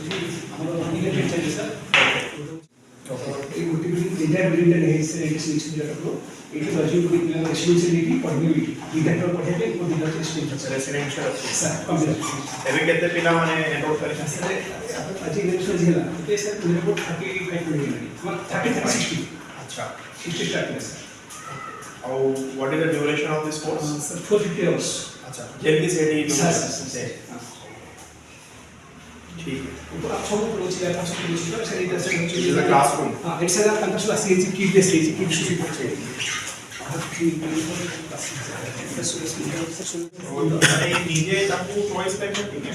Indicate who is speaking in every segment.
Speaker 1: ଆମର electric charge sir এই গোটেই তিনটা বিল্ডিং আছে এটি সুইচ দিয়াটো এটি বাজু রেসিডেন্সিয়ালিটি পড়বিলিটি দুইটা পড়াইলে ও দিলা রেসিডেন্সিয়াল স্যার কম্পিউটার
Speaker 2: ଏବେ କେତେ ପିଲାମାନେ ଏନରୋଲ କରିଛନ୍ତି?
Speaker 1: ସାର୍ ଆଜି ଇଲେକ୍ସନ ହେଲା ଏବେ ସାର୍ ରିପୋର୍ଟ 35 ମିଳିଗଲାଣି 30
Speaker 2: ଆଚ୍ଛା
Speaker 1: 60 ଷ୍ଟାର୍ଟ ହେଲା ସାର୍
Speaker 2: ଆଉ what is the duration of this course?
Speaker 1: Sir 450 hours
Speaker 2: अच्छा जल्दी से रेडी
Speaker 1: सर
Speaker 2: ठीक है
Speaker 1: ऊपर आप सब लोग चिल्ला पास में चिल्ला सर इधर से
Speaker 2: इट इज अ क्लासरूम
Speaker 1: हां इट्स अ कैंपस क्लास है किड बेस है किड शुड बच्चे
Speaker 2: અને નીચે તાપુ ચોઈસ ટાઈપ નથી કે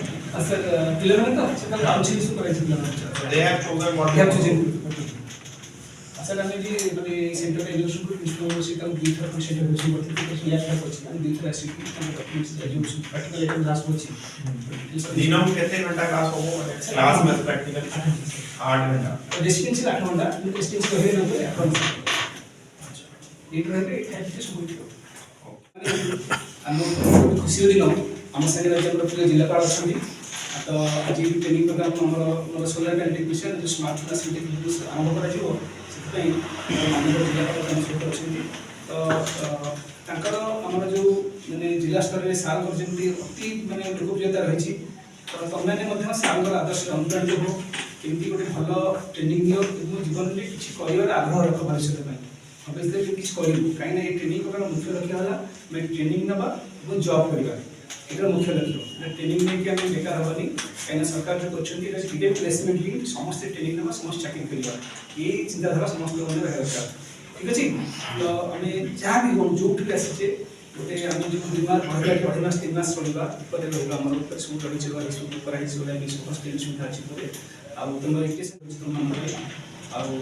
Speaker 1: સર पिलर तो सर काम चीज को करायचं pillar
Speaker 2: they have chosen what
Speaker 1: they have chosen sir आम्ही जे म्हणजे सेंटर एज्युकेशन ग्रुप इन्स्टिट्यूट काम दुईथर सेंटर होची होती तो लॅपटॉप होची आणि दुईथर आसी की डॉक्युमेंट्स एज्युकेशन प्रॅक्टिकल एक क्लास होची
Speaker 2: दिनों में कितने घंटा क्लास होगा क्लास में प्रैक्टिकल 8 घंटा
Speaker 1: रेसिडेंशियल 8 घंटा रेसिडेंशियल होय नंतर 8 घंटा एक घंटे खायचे सुरू हम खुशी दिन आम संगे राज्य जिलापाल अच्छा तो आज ट्रेनिंग प्रोग्राम आम सोलार पैनल टेक्नीशियन जो स्मार्ट क्लास आरंभ कर माननीय जिलापाल सहित अच्छा तो आमर जो मैंने जिला स्तर में सार जमी अति मानने लोकप्रियता रही तो तुमने सार आदर्श अनुप्राणित हो कमी गोटे भल ट्रेनिंग दिव जीवन में किसी कर आग्रह रख भविष्य में भविष्य में किसी करूँ कहीं ट्रेनिंग प्रोग्राम मुख्य लक्ष्य है मैं ट्रेनिंग नवा जॉब करवा ये मुख्य लक्ष्य ट्रेनिंग नहीं आम बेकार हेनी कहीं सरकार जो कर प्लेसमेंट लिंक समस्त ट्रेनिंग ना समस्त चाकरी करवा ये चिंताधारा समस्त लोग दरकार ठीक अच्छे तो आम जहाँ भी हूँ जो आसीचे गोटे आम जो 2 मास 2 मास 3 मास चलवा रोग सब रही सुविधा अच्छी आम तुम तुम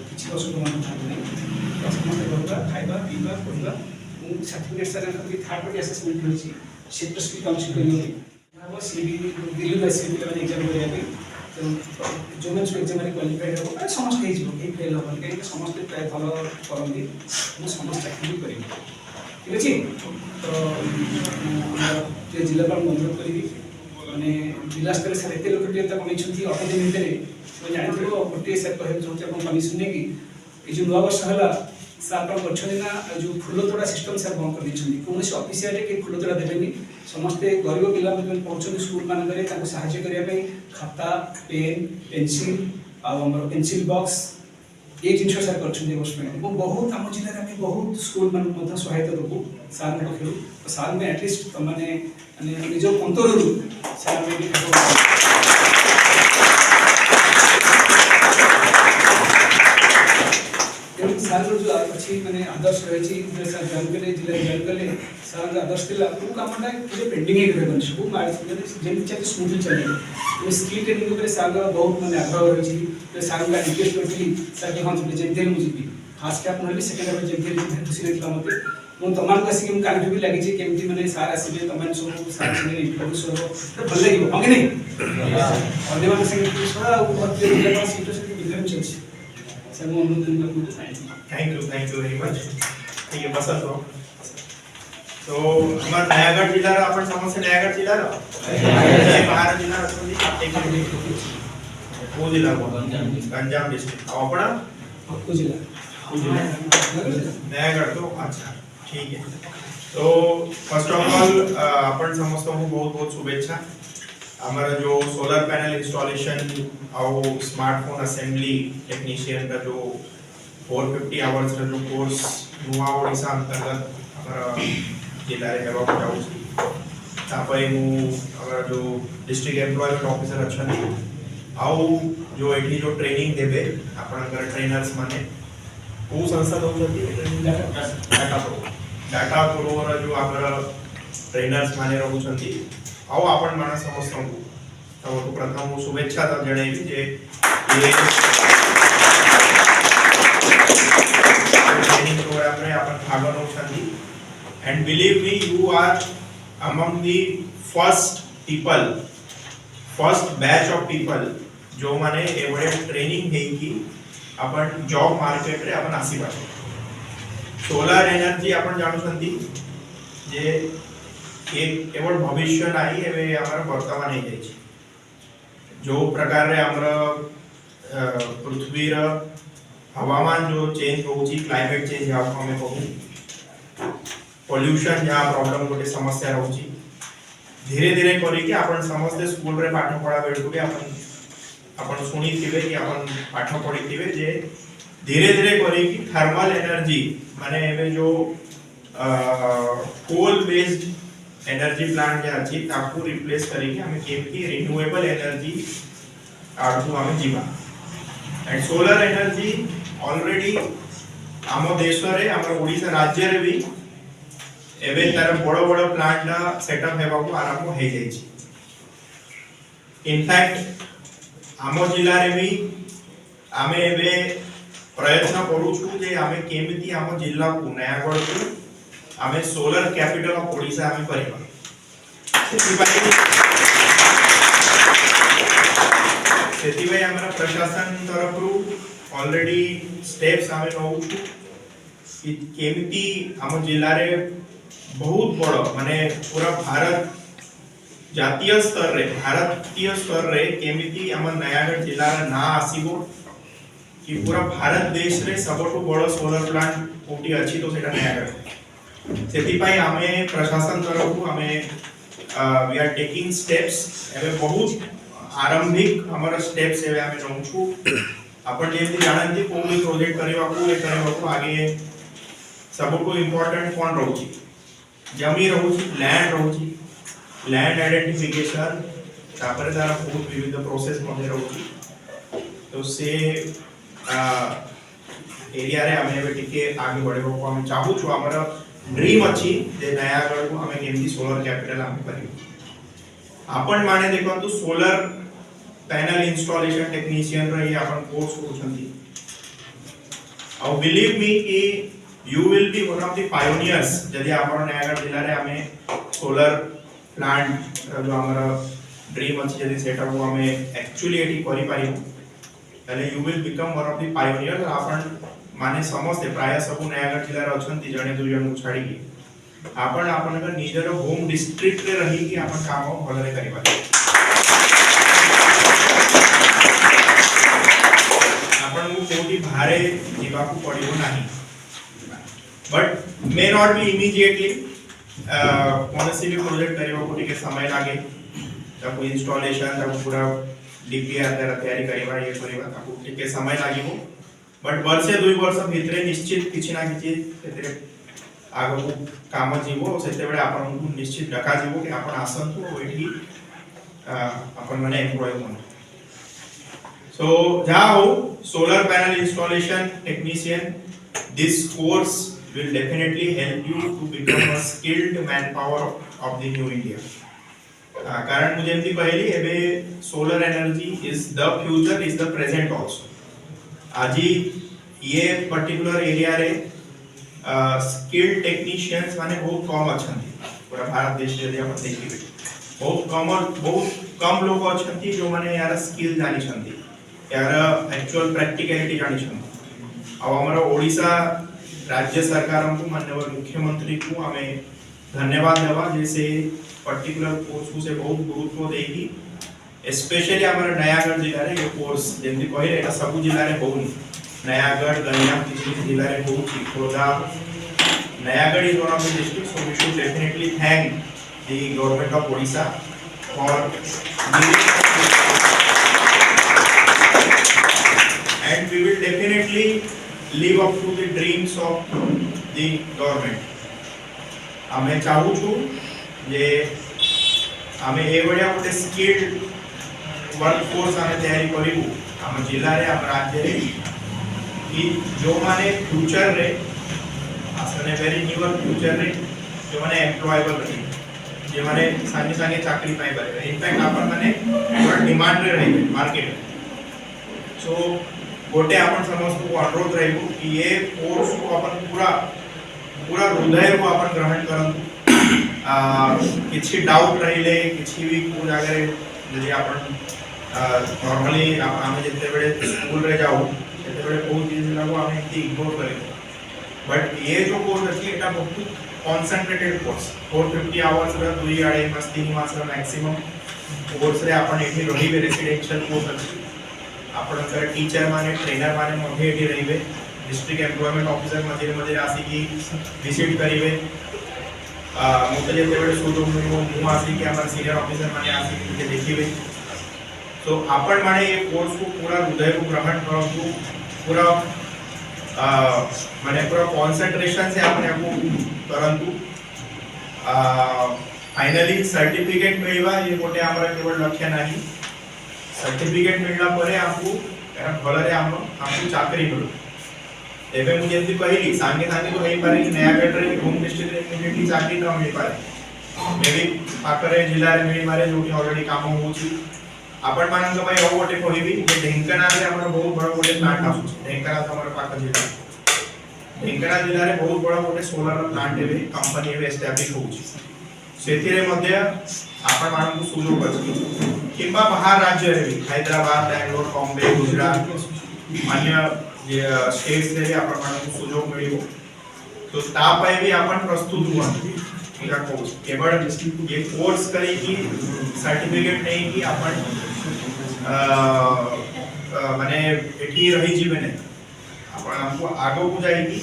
Speaker 1: किसी असुविधा नहीं समस्त खाଇବା पीवा पढ़ा सर्टिफिकेट सारे थर्ड पार्टी असेसमेंट होती क्षेत्र स्किल काउंसिल करेंगे सीबी दिल्ली में सीबी में एग्जाम करेंगे तो जो मैं एग्जाम में क्वालिफाइड हो समस्त यही फेल हम कहीं समस्त प्राय भल करती मुझे समस्त चाकरी करेंगे ठीक अच्छे तो जिलापाल अनुरोध करी मैंने जिला स्तर से एत लोकप्रियता कमी अठे दिन भितर जानते गोटे सर कहना चाहूँगी कमिशन कि ये जो नवा वर्ष है सार कौन कर जो फूल तोड़ा सिस्टम सार बंद कर कौन अफिसीय के फूल तोड़ा देवे समस्ते गरीब पिला पढ़ुं स्कूल मानक साहाय्य करने खाता पेन पेनसिल आम पेनसिल बॉक्स ये जिन सार कर बहुत आम जिले में बहुत स्कूल मान सहायता देवु सार पक्ष सार में एटलिस्ट मैंने निज अंतर सार सार जो अच्छी मैंने आदर्श रही सर जॉइन कले जिले जॉइन कले सार आदर्श था वो कमटा पेंडिंग सब जमी चलते स्मूथली चलिए स्किल ट्रेनिंग सार बहुत मैंने आग्रह रही सार को रिक्वेस्ट करी सर हाँ जमी मुझे फास्ट हाफ ना सेकेंड हाफ जमी खुशी रही मतलब मुझे तुम आसिक कान भी लगी केमती मैंने सार आसवे तुम सब सार इंट्रोड्यूस हम भल लगे हाँ कि नहीं अन्य चलती सर मैं अनुरोध
Speaker 2: थैंक यू वेरी मच ठीक है बस तो हमारा नयागढ़ जिला रा अपन समस्त नयागढ़ जिला रा बाहर जिला रखोली वो जिला को गंजाम डिस्ट्रिक्ट अपना
Speaker 1: आपको जिला
Speaker 2: नयागढ़ तो अच्छा ठीक है तो फर्स्ट ऑफ ऑल अपन समस्त को बहुत बहुत शुभेच्छा हमारा जो सोलर पैनल इंस्टॉलेशन और स्मार्टफोन असेंबली टेक्नीशियन का जो 450 आवर्स का जो कोर्स नुआ ओडिशा अंतर्गत हमारा जिला रे हेवा जाऊ छी तापय मु हमारा जो डिस्ट्रिक्ट एम्प्लॉयमेंट ऑफिसर अच्छा नहीं आउ जो एठी जो ट्रेनिंग देबे आपनकर ट्रेनर्स माने को संस्था दउछती डाटा प्रो जो आपरा ट्रेनर्स माने रहउछंती आओ आपण माने समस्त तो प्रथम शुभेच्छा जणेबी जे ये ट्रेनिंग प्रोग्राम रे आपण भाग नउछंती and believe me you are among the first batch of people जो माने एवढे ट्रेनिंग हे की आपण जॉब मार्केट रे आपण आसी पाछे सोलर एनर्जी आपण जाणुछंती जे एक केवल भविष्य नहीं एवं आमर वर्तमान हो जाए जो प्रकार रे हमरा पृथ्वीर हवामान जो चेंज होउची क्लाइमेट चेंज या हमें कहू पोल्यूशन या प्रॉब्लम गोटे समस्या रहउची धीरे धीरे करी कि आपण समस्त स्कूल रे पाठ पढ़ा बेलकु भी आपण सुनी थिबे कि आपण पाठ पढ़ी थिबे जे धीरे धीरे करी कि थर्मल एनर्जी माने एबे जो कोल बेस्ड एनर्जी प्लांट जे अछि ताकू रिप्लेस करी कि हमें केमती रिन्यूएबल एनर्जी आडू हमें जीवा एंड सोलर एनर्जी ऑलरेडी आम देश रे आम ओडिसा राज्य रे भी एबे तार बड़ बड़ प्लांट सेटअप हेबा को आरंभ हो जाई छी इनफैक्ट आम जिल्ला रे भी आमे एबे प्रयत्न करू छु जे आमे केमिति आम जिल्ला को नयागढ़ को आमे सोलर कैपिटल ऑफ ओडिसा आमे परिबा सेति हमरा प्रशासन तरफ रु ऑलरेडी स्टेप्स आमे नौ कि केमिति आम जिल्ला रे बहुत बड़ माने पूरा भारत जातीय स्तर रे केमिति आम नयागढ़ जिल्ला रा ना आसीबो कि पूरा भारत देश रे सबटु बड़ सोलर प्लांट कोठी अछि तो सेटा नयागढ़ सेति पई आमे प्रशासन तरफ आमे वी आर टेकिंग स्टेप्स एबे बहुत आरंभिक हमर स्टेप्स एबे आमे नौछु आपण जेति जानନ୍ତି कोन भी प्रोजेक्ट करबा को आगे सबटु इंपोर्टेंट कोन रहउची जमी रहउची लैंड आइडेंटिफिकेशन तापर तार बहुत विविध प्रोसेस मध्ये रहउची तो से एरिया रे हमें एबे टिके आगे बढ़ेबो को हम चाहू छु हमर ड्रीम अछि जे नयागढ़ को हमें केमती सोलर कैपिटल हम करियो आपण माने देखंतु सोलर पैनल इंस्टॉलेशन टेक्नीशियन रे आपण कोर्स करूछंती और बिलीव मी कि you will be one of the pioneers जदि आपण नयागढ़ जिल्ला रे हमें सोलर प्लांट जो हमरा ड्रीम अछि जदि सेटअप को हमें एक्चुअली एटी करि पारिबो तले you will become one of the pioneers आपण माने समस्त प्राय सब नयागढ़ जिल्ला रे अछंती जने दु जन छाडी की आपण आपनकर निजर होम डिस्ट्रिक्ट रे रही कि आपण काम भलरे करि पारिबो आपण को कोठी भारे जीवा को पड़िबो नाही but may not be immediately कौनसी भी प्रोजेक्ट करबा को टिके समय लागे ताको इंस्टॉलेशन ताको पूरा डीपीआर द्वारा तैयारी करबा ये करबा ताको टिके समय लागिबो बट वर्ष 2 वर्ष भितरे निश्चित किछि ना किछि एतरे आगो काम जीवो सेते बेले आपन को निश्चित डका जीवो कि आपन आसंतु ओठी आपन माने एम्प्लॉय होन सो जाओ solar panel installation technician this course will definitely help you to become a skilled manpower of the new India. कारण मुझे एमती कहली एबे solar energy is the future is the present also. आजी ये पर्टिकुलर एरिया रे स्किल्ड टेक्नीशियंस माने बहुत कम अछंती पूरा भारत देश रे हम देखिबे बहुत कम लोग अछंती जो माने यार स्किल जानि छंती यार एक्चुअल प्रैक्टिकलिटी जानि छंती आ हमरा ओडिसा राज्य सरकार को माननीय मुख्यमंत्री को हमें धन्यवाद देवा जैसे पर्टिकुलर कोर्स को से बहुत गुरुत्व देगी स्पेशली हमारे नयागढ़ जिला रे ये कोर्स जेंति कहले एटा सब जिला रे होउनी नयागढ़ गंजाम किछि जिला रे होउची खोदा Nayagarh is one of the district so we should definitely thank the government of Odisha for and we will definitely live up to the dreams of the government हमें चाहू छु जे हमें ए बढिया गोटे स्किल्ड वर्क फोर्स हमें तैयारी करिबु हम जिल्ला रे हम राज्य रे कि जो माने फ्यूचर रे आसने वेरी न्यूअर फ्यूचर रे जो माने एम्प्लॉयबल रही जे माने सानी सानी चाकरी पाई पारे इनफैक्ट आपण माने पूरा डिमांड रे रही मार्केट सो गोटे आपण समस्त को अनुरोध रहबो कि ये कोर्स को अपन पूरा हृदय को अपन ग्रहण करन किछि डाउट रहिले किछि भी को जागे यदि आपण नॉर्मली हम जते बेले स्कूल रे जाऊ जते बेले बहुत चीज लागो हम इति इग्नोर करे बट ये जो कोर्स अछि एटा बहुत कंसंट्रेटेड कोर्स 450 आवर्स रे 2 आड़े 3 मास रे मैक्सिमम कोर्स रे आपण एठी रहिबे रेसिडेंशियल कोर्स अछि आपणकर टीचर माने ट्रेनर माने मध्ये एठी रहिबे डिस्ट्रिक्ट एम्प्लॉयमेंट ऑफिसर मध्ये मध्ये आसी की विजिट करिवे मुझे जेतेबेले सुजोग मिळो मु आसी की हमर सीनियर ऑफिसर माने आसी की देखिबे तो आपण माने ये कोर्स को पूरा हृदय को ग्रहण करंतु पूरा माने पूरा कंसंट्रेशन से आपने को करंतु फाइनली सर्टिफिकेट मिलवा ये गोटे हमरा केवल लक्ष्य नाही सर्टिफिकेट मिलला परे आपको भलरे हमको चाकरी मिलू एबे मु जेंति कहली सांगे सांगे तो हेई पारे कि नयागढ़ रे होम डिस्ट्रिक्ट रे इमीडिएटली चाकरी न मिल पारे मेबी पाकरे जिल्ला रे मिली मारे जोटी ऑलरेडी काम होउची आपण मानन भाई ओ गोटे कहबी जे ढेंकानाल रे हमर बहुत बड़ गोटे प्लांट आसुची ढेंकानाल हमर पाक जिल्ला ढेंकानाल जिल्ला रे बहुत बड़ गोटे सोलर प्लांट एबे कंपनी एबे एस्टैब्लिश होउची सेतिरे मध्ये आपण मानन को सुयोग अछि किंबा बाहर राज्य रे हैदराबाद बेंगलोर बॉम्बे गुजरात अन्य जे स्टेट्स रे भी आपण मानन को सुयोग मिलिबो तो ता पय भी आपण प्रस्तुत हुअंती एका कोर्स केवल ये कोर्स करी की सर्टिफिकेट नहीं कि आपण माने एठी रही जीवे ने आपण हमको आगो को जाएगी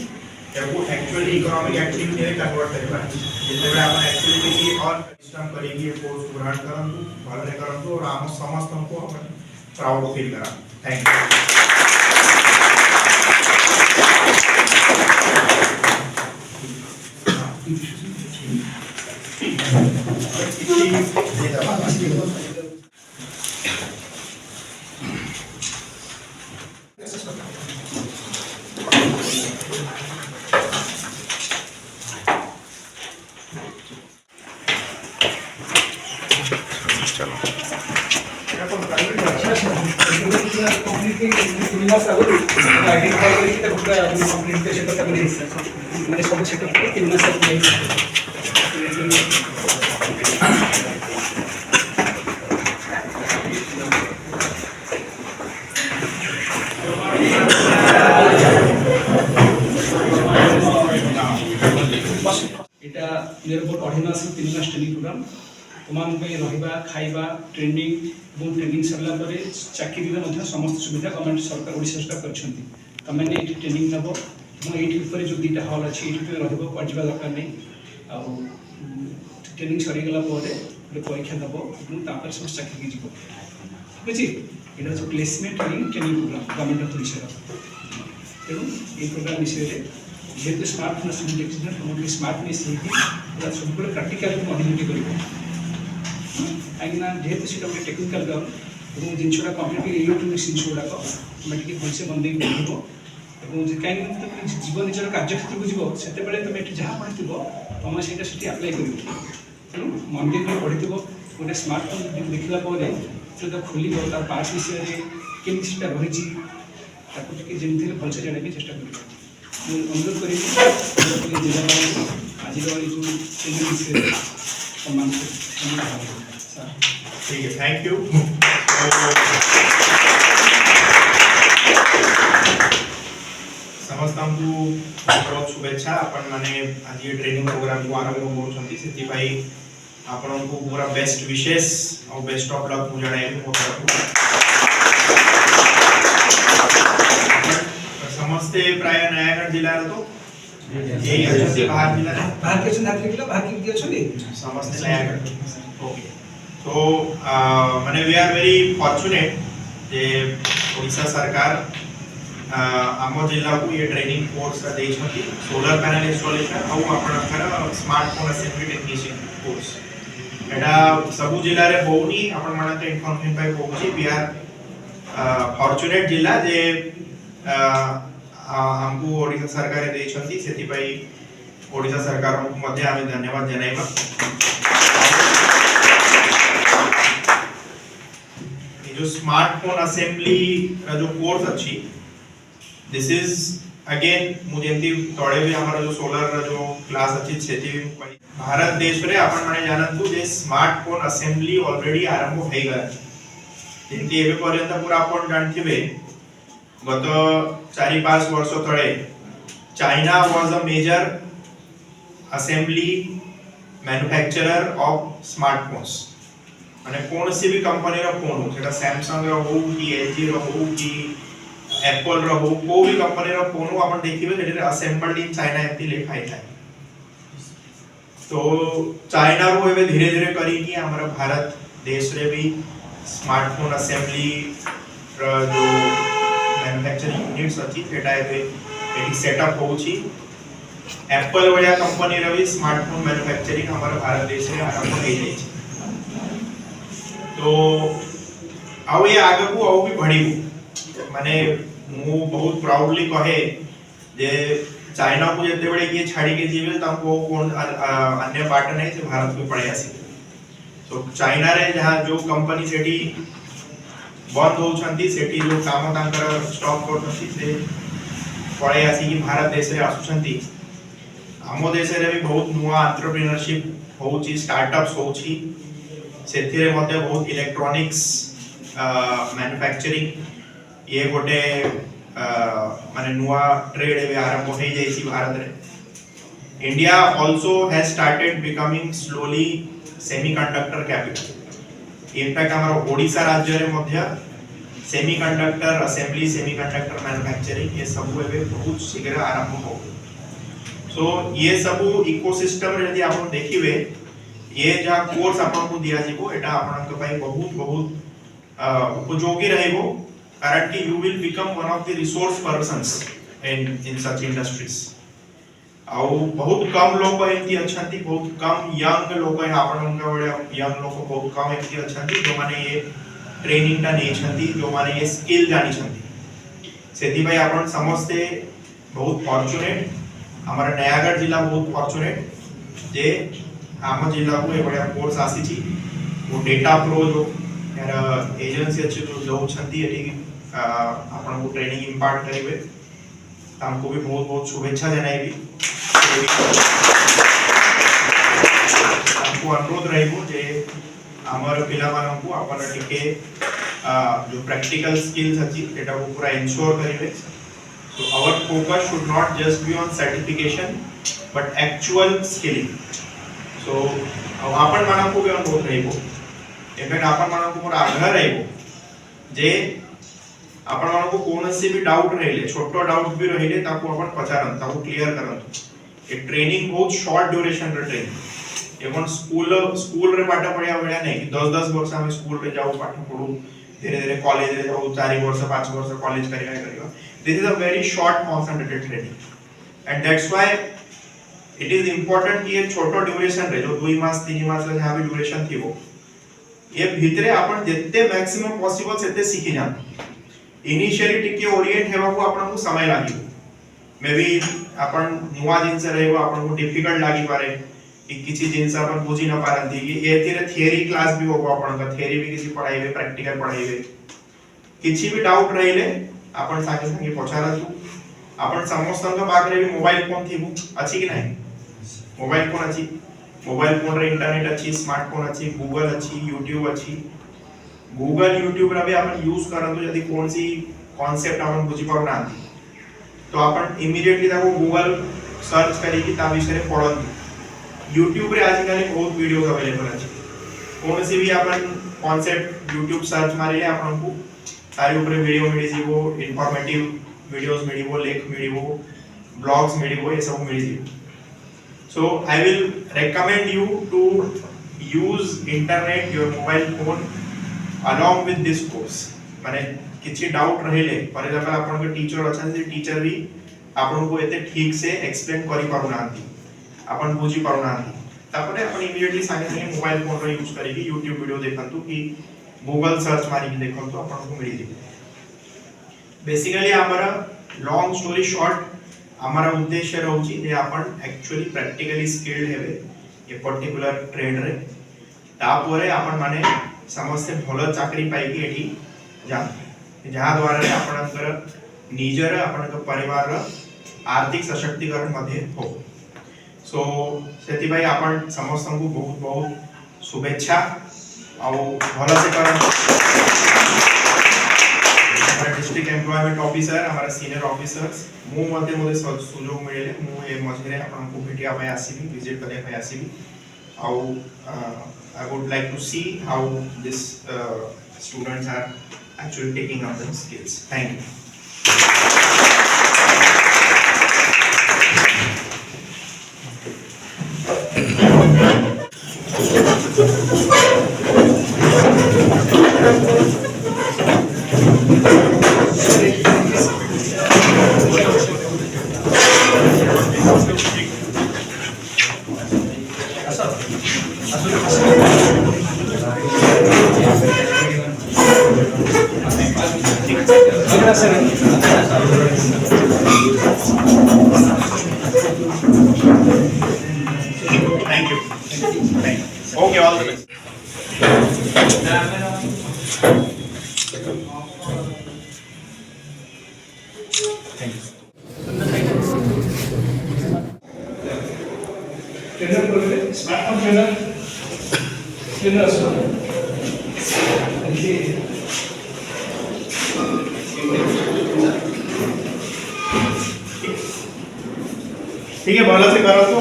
Speaker 2: एको एक्चुअली इकोनॉमिक एक्टिविटी रे कन्वर्ट करबा जेतेबे आपण एक्टिविटी की और परिश्रम करेगी ये कोर्स ग्रहण करंतु भलरे करंतु और हम समस्त हमको प्राउड फील करा थैंक यू
Speaker 1: এটা নিরবট 18 মাস 3 মাস ট্রেনিং প্রোগ্রাম তোমান पे रहिबा खाइबा ट्रेनिंग এবং ट्रेनिंग सरला परे चाकरी रे मध्य समस्त सुविधा गवर्नमेंट सरकार ओडिशा सरकार करछंती तमे ने एठी ट्रेनिंग नबो এবং एठी ऊपर जो दीटा हॉल अछि एठी पे रहबो पजिबा दरकार नै आ ट्रेनिंग सरी गला परे एक परीक्षा दबो এবং तापर सब चाकरी जीवो ठीक अछि एटा जो placement training programme government of Odisha तेणु ये प्रोग्राम विषय रे जेते स्मार्टनेस इंडेक्सने प्रमोट स्मार्टनेस हेकी पूरा सब प्रैक्टिकल मॉडिलिटी करिवो आइना जेते सेटा ଗୋଟେ टेक्निकल काम ଏବଂ ଜିନିଷଟା କମ୍ପ୍ଲିଟଲି ଇଲେକ୍ଟ୍ରୋନିକ୍ସ ଜିନିଷଗୁଡ଼ାକ ତୁମେ ଟିକେ ଭଲସେ ବନେଇ ପଢ଼ିବ ଏବଂ କାହିଁକି ତୁମେ ଯିବ ନିଜର କାର୍ଯ୍ୟକ୍ଷେତ୍ରକୁ ଯିବ ସେତେବେଳେ ତୁମେ ଏଠି ଯାହା ପଢ଼ିଥିବ ତୁମେ ସେଇଟା ସେଠି ଆପ୍ଲାଏ କରିବ ତେଣୁ ମନ୍ଦିରରେ ପଢ଼ିଥିବ ଗୋଟେ ସ୍ମାର୍ଟଫୋନ୍ ଦେଖିଲା ପରେ ସେଟା ଖୋଲିବ ତାର ପାର୍ଟ ବିଷୟରେ କେମିତି ସେଟା ରହିଛି ତାକୁ ଟିକେ ଯେମିତି ହେଲେ ଭଲସେ ଜାଣିବାକୁ ଚେଷ୍ଟା କରିବ ମୁଁ ଅନୁରୋଧ କରିବି ଜିଲ୍ଲାପାଳଙ୍କୁ ଆଜିର ଏଇ ଯେଉଁ ଟ୍ରେନିଂ ବିଷୟରେ ସମ୍ମାନ
Speaker 2: ठीक है थैंक यू समस्त हमको बहुत शुभेच्छा अपन माने आज ये ट्रेनिंग प्रोग्राम को आरंभ करूछंती सेति भाई आपन को पूरा बेस्ट विशेष और बेस्ट ऑफ लक मु जणाए मो तरफ समस्त प्राय नयागढ़ जिला रो तो यही अछि बाहर जिला
Speaker 1: बाहर के छन बाहर के छन
Speaker 2: समस्त नयागढ़ ओके तो माने वी आर वेरी फॉर्चुनेट जे ओडिशा सरकार आम जिला को ये ट्रेनिंग कोर्स दे छथि सोलर पैनल इंस्टॉलेशन और आपनकर स्मार्टफोन असेंबली टेक्नीशियन कोर्स एटा सब जिला रे होउनी आपन मानते इन्फॉर्मेशन पाई होउची वी आर फॉर्चुनेट जिला जे हमको ओडिशा सरकार दे छथि सेति पाई ओडिशा सरकार को मध्ये आमे धन्यवाद जनाइबा जो स्मार्टफोन असेंबली जो कोर्स अच्छी दिस इज अगेन मुझे एमती तोड़े भी हमारा जो सोलर जो क्लास अच्छी सेती भारत देश रे अपन माने जानंतु जे स्मार्टफोन असेंबली ऑलरेडी आरंभ हो गया एमती एबे पर्यंत पूरा अपन जानथिबे गत 4-5 वर्ष तळे China was a major assembly manufacturer of smartphones माने कौन सी भी कंपनी रो फोन हो सेटा सैमसंग रो हो कि एलजी रो हो कि एप्पल रो हो को भी कंपनी रो फोन हो अपन देखिबे जेटे असेंबल्ड इन चाइना एमती लिखा है तो चाइना रो एबे धीरे धीरे करी कि हमरा भारत देश रे भी स्मार्टफोन असेंबली जो मैन्युफैक्चरिंग यूनिट्स अछि सेटा एबे एटी सेटअप होउची एप्पल वया कंपनी रे भी स्मार्टफोन मैन्युफैक्चरिंग हमरा भारत देश रे आरंभ हो जाई छै तो आउ ये आगे को आउ भी बढ़िबो माने मु बहुत प्राउडली कहे जे चाइना को जते बड़े ये छाड़ी के जीवे ताको कोन अन्य पार्ट नहीं से भारत को पड़े आसी तो चाइना रे जहां जो कंपनी सेठी बंद होउछंती सेठी जो काम तांकर स्टॉप करछंती से पड़े आसी कि भारत देश रे आसुछंती हमो देश रे भी बहुत नुवा एंटरप्रेन्योरशिप होउची स्टार्टअप्स होउची सेथिरे मते बहुत इलेक्ट्रॉनिक्स मैन्युफैक्चरिंग ये गोटे माने नुवा ट्रेड एबे आरंभ हो जाईसी भारत रे India also has started becoming slowly semiconductor capital in fact हमारा ओडिशा राज्य रे मध्य सेमीकंडक्टर असेंबली सेमीकंडक्टर मैन्युफैक्चरिंग ये सब एबे बहुत शीघ्र आरंभ हो सो ये सब इकोसिस्टम रे यदि आपण देखिबे ये जहां कोर्स आपन को दिया जीवो एटा आपन के पई बहुत बहुत उपयोगी रहइबो कारण कि you will become one of the resource persons in such industries आउ बहुत कम लोग एंती अछंती बहुत कम यंग लोग आपन उनका बड़े यंग लोग बहुत कम एंती अछंती जो माने ये ट्रेनिंग ता नै छंती जो माने ये स्किल जानि छंती सेति भाई आपन समझते बहुत फॉर्चूनेट हमारा नयागढ़ जिला बहुत फॉर्चूनेट जे आम जिला को ए बड़ा कोर्स आसी छी वो डेटा प्रो जो यार एजेंसी अछि जो दो छंती एटी आपन को ट्रेनिंग इंपार्ट करिवे हमको भी बहुत बहुत शुभेच्छा जनाइबी हमको अनुरोध रहइबो जे हमर पिला मानन को अपन टिके जो प्रैक्टिकल स्किल्स अछि एटा को पूरा इंश्योर करिवे so our focus should not just be on certification but actual skilling so आपन मानन को भी अनुरोध रहइबो इनफैक्ट आपन मानन को मोर आग्रह रहइबो जे आपण मानको कोनसे भी डाउट रहिले छोटो डाउट भी रहिले ताको आपण पचारन ताको क्लियर करन ए ट्रेनिंग बहुत शॉर्ट ड्यूरेशन रे ट्रेनिंग एवं स्कूल रे पाठ पढिया बढिया नहीं 10 वर्ष हम स्कूल रे जाऊ पाठ पढू धीरे धीरे कॉलेज रे जाऊ 4 वर्ष 5 वर्ष कॉलेज करिया this is a very short concentrated training and that's why it is important कि ये छोटो ड्यूरेशन रे जो 2 मास 3 मास रे जहां भी ड्यूरेशन थिबो ये भीतरे आपण जत्ते मैक्सिमम पॉसिबल सेते सीखि जान इनिशियली टिके ओरिएंट हेबा को आपन को समय लागि मे बी आपन नुवा जिंस रहबो आपन को डिफिकल्ट लागि पारे कि किछि जिंस आपन बुझी न पारंती ये एतिरे थियरी क्लास भी होबो आपन का थियरी भी किछि पढाइबे प्रैक्टिकल पढाइबे किछि भी डाउट रहिले आपन संगे संगे पछारतु आपन समस्तन का पाखरे भी मोबाइल फोन थिबु अछि कि नाही मोबाइल फोन अछि मोबाइल फोन रे इंटरनेट अछि स्मार्टफोन अछि गूगल अछि यूट्यूब अछि गूगल यूट्यूब रे भी अपन यूज करंतु यदि कोन सी कांसेप्ट अपन बुझी पाउना तो अपन इमीडिएटली ताको गूगल सर्च करी कि ता विषय रे पढंतु यूट्यूब रे आजकल बहुत वीडियोस अवेलेबल अछि कोन सी भी अपन कांसेप्ट यूट्यूब सर्च मारिले अपन को सारी ऊपर वीडियो मिलि जीवो इंफॉर्मेटिव वीडियोस मिलिबो लेख मिलिबो ब्लॉग्स मिलिबो ये सब मिलि जीवो so I will recommend you to use internet your mobile phone along with this course माने किछि डाउट रहिले पर एग्जांपल आपन के टीचर अछन जे टीचर भी आपन को एते ठीक से एक्सप्लेन करि पारु नांती आपन बुझी पारु नांती तापरे आपन इमीडिएटली संगे संगे मोबाइल फोन रो यूज करी कि YouTube वीडियो देखंतु कि गूगल सर्च मारी कि देखंतु आपन को मिलि जे बेसिकली हमारा लॉन्ग स्टोरी शॉर्ट हमारा उद्देश्य रहउची जे आपन एक्चुअली प्रैक्टिकली स्किल्ड हेबे ए पर्टिकुलर ट्रेड रे तापरे आपन माने समस्त भलो चाकरी पाई कि एठी जान जहां द्वारा आपनकर निजर आपनक परिवार रो आर्थिक सशक्तिकरण मध्ये हो सो सेति भाई आपन समस्त को बहुत बहुत शुभेच्छा आ भलो से करन हमारा डिस्ट्रिक्ट एम्प्लॉयमेंट ऑफिसर हमारा सीनियर ऑफिसर्स मु मध्ये मोदे सुजोग मिलेले मु ए मझरे आपन को भेटिया पय आसीबी विजिट करे पय आसीबी आ I would like to see how these students are actually taking up the skills. Thank you. Thank you. Thank you. Okay, all the best. Thank you.
Speaker 1: Trainer बोलते स्मार्टफोन ट्रेनर ट्रेनर असतो आणि
Speaker 2: ठीक है, बोला से करो तो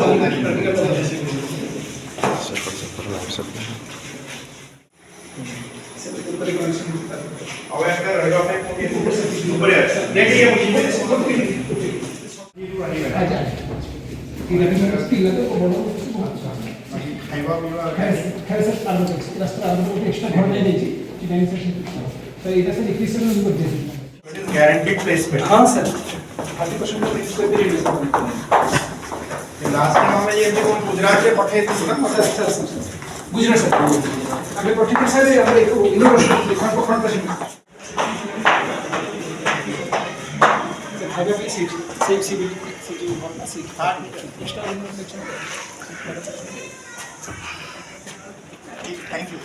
Speaker 2: अब একটা রেড অফ উপরে আছে দেখি ये गारंटीड प्लेसमेंट
Speaker 1: हाँ सर 30% फिक्स कर दिए
Speaker 2: लास्ट टाइम हमें ये देखो गुजरात से पठाई थी ना
Speaker 1: गुजरात सर आगे पर्टिकुलर सर हमारे इनोवेशन लिखा को फ्रंट पर आगे भी सीट सेम सीबी सीटी वन सीट
Speaker 2: हां
Speaker 1: एक्स्ट्रा इनोवेशन
Speaker 2: थैंक यू